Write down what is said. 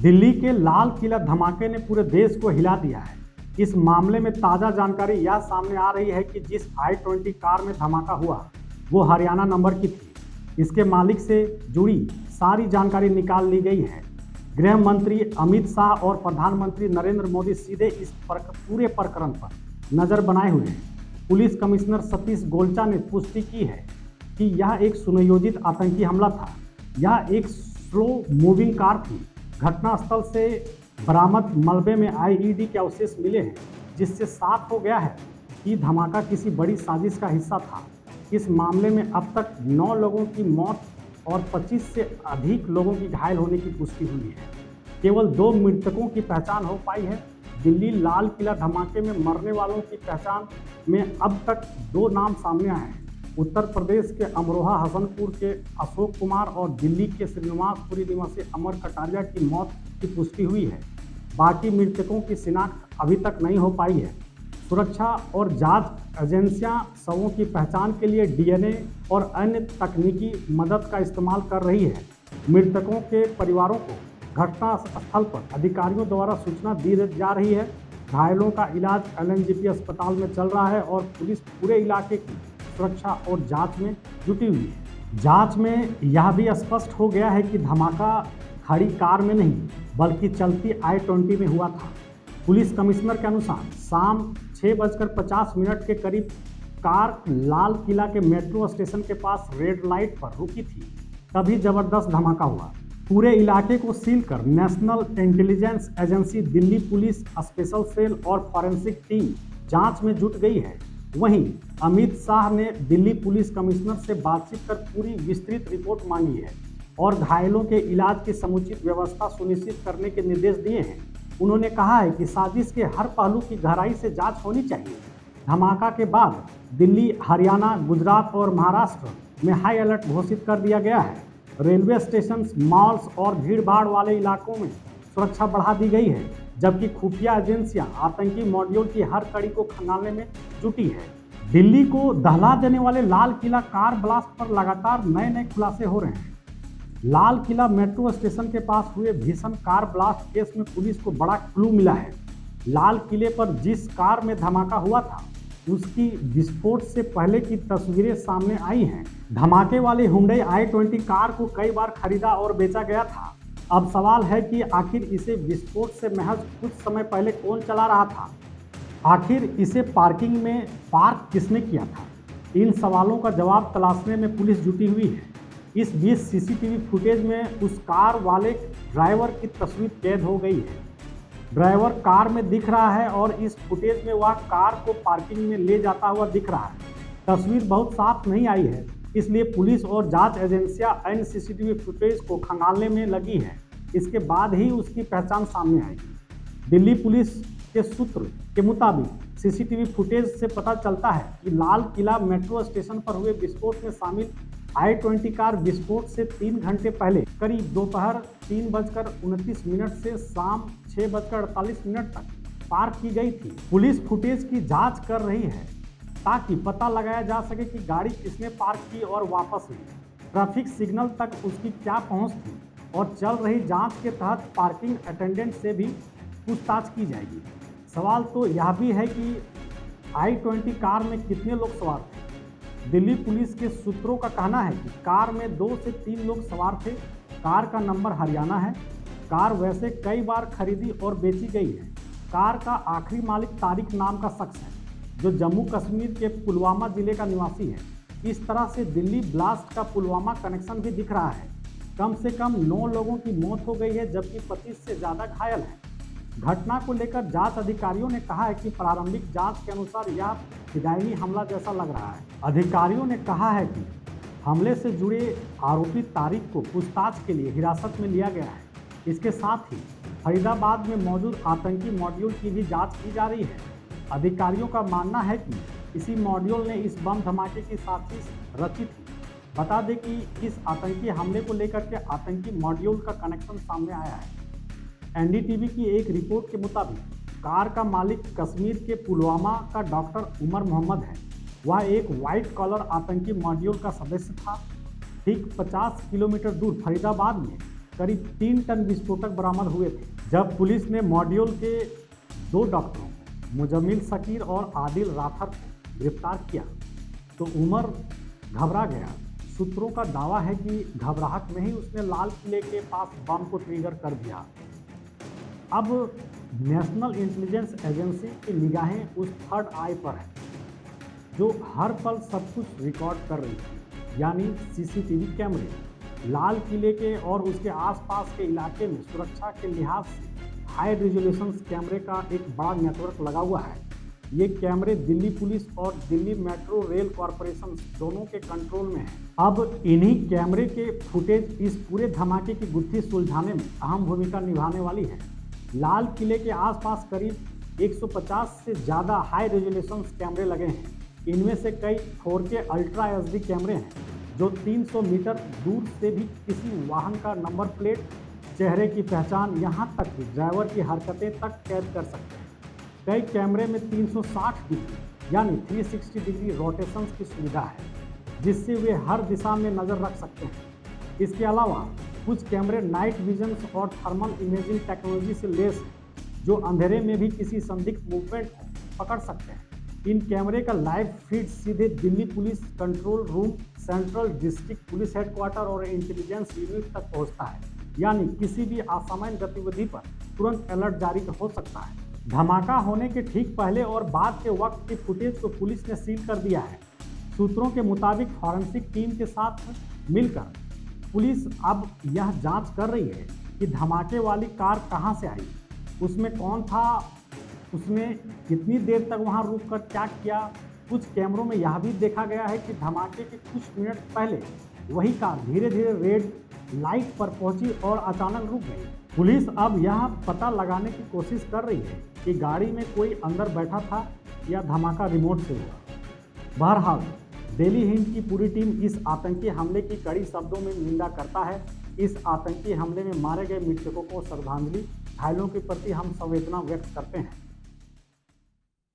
दिल्ली के लाल किला धमाके ने पूरे देश को हिला दिया है। इस मामले में ताज़ा जानकारी यह सामने आ रही है कि जिस i20 कार में धमाका हुआ वो हरियाणा नंबर की थी। इसके मालिक से जुड़ी सारी जानकारी निकाल ली गई है। गृह मंत्री अमित शाह और प्रधानमंत्री नरेंद्र मोदी सीधे इस पूरे प्रकरण पर नज़र बनाए हुए हैं। पुलिस कमिश्नर सतीश गोलचा ने पुष्टि की है कि यह एक सुनियोजित आतंकी हमला था। यह एक स्लो मूविंग कार थी। घटनास्थल से बरामद मलबे में आईईडी के अवशेष मिले हैं, जिससे साफ हो गया है कि धमाका किसी बड़ी साजिश का हिस्सा था। इस मामले में अब तक 9 लोगों की मौत और 25 से अधिक लोगों की घायल होने की पुष्टि हुई है। केवल 2 मृतकों की पहचान हो पाई है। दिल्ली लाल किला धमाके में मरने वालों की पहचान में अब तक 2 नाम सामने आए हैं। उत्तर प्रदेश के अमरोहा हसनपुर के अशोक कुमार और दिल्ली के श्रीनिवासपुरी निवासी अमर कटारिया की मौत की पुष्टि हुई है। बाकी मृतकों की शिनाख्त अभी तक नहीं हो पाई है। सुरक्षा और जांच एजेंसियां शवों की पहचान के लिए डीएनए और अन्य तकनीकी मदद का इस्तेमाल कर रही है। मृतकों के परिवारों को घटना स्थल पर अधिकारियों द्वारा सूचना दी जा रही है। घायलों का इलाज एलएनजेपी अस्पताल में चल रहा है और पुलिस पूरे इलाके की सुरक्षा और जांच में जुटी हुई है। जांच में यह भी स्पष्ट हो गया है कि धमाका खड़ी कार में नहीं बल्कि चलती i20 में हुआ था। पुलिस कमिश्नर के अनुसार शाम 6:50 के करीब कार लाल किला के मेट्रो स्टेशन के पास रेड लाइट पर रुकी थी, तभी जबरदस्त धमाका हुआ। पूरे इलाके को सील कर National Intelligence Agency, Delhi police special cell और फॉरेंसिक टीम जांच में जुट गई है। वहीं अमित शाह ने दिल्ली पुलिस कमिश्नर से बातचीत कर पूरी विस्तृत रिपोर्ट मांगी है और घायलों के इलाज की समुचित व्यवस्था सुनिश्चित करने के निर्देश दिए हैं। उन्होंने कहा है कि साजिश के हर पहलू की गहराई से जांच होनी चाहिए। धमाका के बाद दिल्ली, हरियाणा, गुजरात और महाराष्ट्र में हाई अलर्ट घोषित कर दिया गया है। रेलवे स्टेशन, मॉल्स और भीड़भाड़ वाले इलाकों में सुरक्षा बढ़ा दी गई है, जबकि खुफिया एजेंसियां आतंकी मॉड्यूल की हर कड़ी को खंगालने में जुटी है। दिल्ली को दहला देने वाले लाल किला कार ब्लास्ट पर लगातार नए खुलासे हो रहे हैं। लाल किला मेट्रो स्टेशन के पास हुए भीषण कार ब्लास्ट केस में पुलिस को बड़ा क्लू मिला है। लाल किले पर जिस कार में धमाका हुआ था उसकी विस्फोट से पहले की तस्वीरें सामने आई हैं। धमाके वाली हुंडई i20 कार को कई बार खरीदा और बेचा गया था। अब सवाल है कि आखिर इसे विस्फोट से महज कुछ समय पहले कौन चला रहा था? आखिर इसे पार्किंग में पार्क किसने किया था? इन सवालों का जवाब तलाशने में पुलिस जुटी हुई है। इस बीच सीसीटीवी फुटेज में उस कार वाले ड्राइवर की तस्वीर कैद हो गई है। ड्राइवर कार में दिख रहा है और इस फुटेज में वह कार को पार्किंग में ले जाता हुआ दिख रहा है। तस्वीर बहुत साफ नहीं आई है, इसलिए पुलिस और जांच एजेंसियां अन्य सीसीटीवी फुटेज को खंगालने में लगी है। इसके बाद ही उसकी पहचान सामने आएगी। दिल्ली पुलिस के सूत्र के मुताबिक सीसीटीवी फुटेज से पता चलता है कि लाल किला मेट्रो स्टेशन पर हुए विस्फोट में शामिल i20 कार विस्फोट से 3 घंटे पहले करीब दोपहर 3:29 से शाम 6:48 तक पार्क की गई थी। पुलिस फुटेज की जांच कर रही है ताकि पता लगाया जा सके कि गाड़ी किसने पार्क की और वापस ली, ट्रैफिक सिग्नल तक उसकी क्या पहुंच थी और चल रही जांच के तहत पार्किंग अटेंडेंट से भी पूछताछ की जाएगी। सवाल तो यह भी है कि i20 कार में कितने लोग सवार थे। दिल्ली पुलिस के सूत्रों का कहना है कि कार में 2 से 3 लोग सवार थे। कार का नंबर हरियाणा है। कार वैसे कई बार खरीदी और बेची गई है। कार का आखिरी मालिक तारिक नाम का शख्स है, जो जम्मू कश्मीर के पुलवामा जिले का निवासी है। इस तरह से दिल्ली ब्लास्ट का पुलवामा कनेक्शन भी दिख रहा है। कम से कम 9 लोगों की मौत हो गई है, जबकि 25 से ज़्यादा घायल हैं। घटना को लेकर जांच अधिकारियों ने कहा है कि प्रारंभिक जांच के अनुसार यह फिदायनी हमला जैसा लग रहा है। अधिकारियों ने कहा है कि हमले से जुड़े आरोपी तारिक को पूछताछ के लिए हिरासत में लिया गया है। इसके साथ ही फरीदाबाद में मौजूद आतंकी मॉड्यूल की भी जांच की जा रही है। अधिकारियों का मानना है कि इसी मॉड्यूल ने इस बम धमाके की साजिश रची थी। बता दें कि इस आतंकी हमले को लेकर के आतंकी मॉड्यूल का कनेक्शन सामने आया है। एनडीटीवी की एक रिपोर्ट के मुताबिक कार का मालिक कश्मीर के पुलवामा का डॉक्टर उमर मोहम्मद है। वह एक वाइट कॉलर आतंकी मॉड्यूल का सदस्य था। ठीक 50 किलोमीटर दूर फरीदाबाद में करीब 3 टन विस्फोटक बरामद हुए थे। जब पुलिस ने मॉड्यूल के 2 डॉक्टरों मुजम्मिल शकीर और आदिल राथर को गिरफ्तार किया तो उमर घबरा गया। सूत्रों का दावा है कि घबराहट में ही उसने लाल किले के पास बम को ट्रिगर कर दिया। अब नेशनल इंटेलिजेंस एजेंसी की निगाहें उस थर्ड आई पर है जो हर पल सब कुछ रिकॉर्ड कर रही है, यानी सीसीटीवी कैमरे। लाल किले के और उसके आसपास के इलाके में सुरक्षा के लिहाज से हाई रेजोल्यूशन कैमरे का एक बड़ा नेटवर्क लगा हुआ है। ये कैमरे दिल्ली पुलिस और दिल्ली मेट्रो रेल कॉरपोरेशन दोनों के कंट्रोल में है। अब इन्हीं कैमरे के फुटेज इस पूरे धमाके की गुत्थी सुलझाने में अहम भूमिका निभाने वाली है। लाल किले के आसपास करीब 150 से ज़्यादा हाई रेजोल्यूशन कैमरे लगे हैं। इनमें से कई 4K अल्ट्रा एचडी कैमरे हैं जो 300 मीटर दूर से भी किसी वाहन का नंबर प्लेट, चेहरे की पहचान, यहाँ तक कि ड्राइवर की हरकतें तक कैद कर सकते हैं। कई कैमरे में 360 डिग्री यानी 360 डिग्री रोटेशन की सुविधा है जिससे वे हर दिशा में नज़र रख सकते हैं। इसके अलावा कुछ कैमरे नाइट विजन और थर्मल इमेजिंग टेक्नोलॉजी से लैस हैं जो अंधेरे में भी किसी संदिग्ध मूवमेंट को पकड़ सकते हैं। इन कैमरे का लाइव फीड सीधे Delhi police control room, central district police headquarter और इंटेलिजेंस यूनिट तक पहुंचता है, यानी किसी भी असामान्य गतिविधि पर तुरंत अलर्ट जारी हो सकता है। धमाका होने के ठीक पहले और बाद के वक्त की फुटेज को पुलिस ने सील कर दिया है। सूत्रों के मुताबिक फॉरेंसिक टीम के साथ मिलकर पुलिस अब यह जांच कर रही है कि धमाके वाली कार कहां से आई, उसमें कौन था, उसने कितनी देर तक वहां रुककर क्या किया। कुछ कैमरों में यह भी देखा गया है कि धमाके के कुछ मिनट पहले वही कार धीरे धीरे रेड लाइट पर पहुंची और अचानक रुक गई। पुलिस अब यह पता लगाने की कोशिश कर रही है कि गाड़ी में कोई अंदर बैठा था या धमाका रिमोट से हुआ। बहरहाल डेली हिंद की पूरी टीम इस आतंकी हमले की कड़ी शब्दों में निंदा करता है। इस आतंकी हमले में मारे गए मृतकों को श्रद्धांजलि, घायलों के प्रति हम संवेदना व्यक्त करते हैं।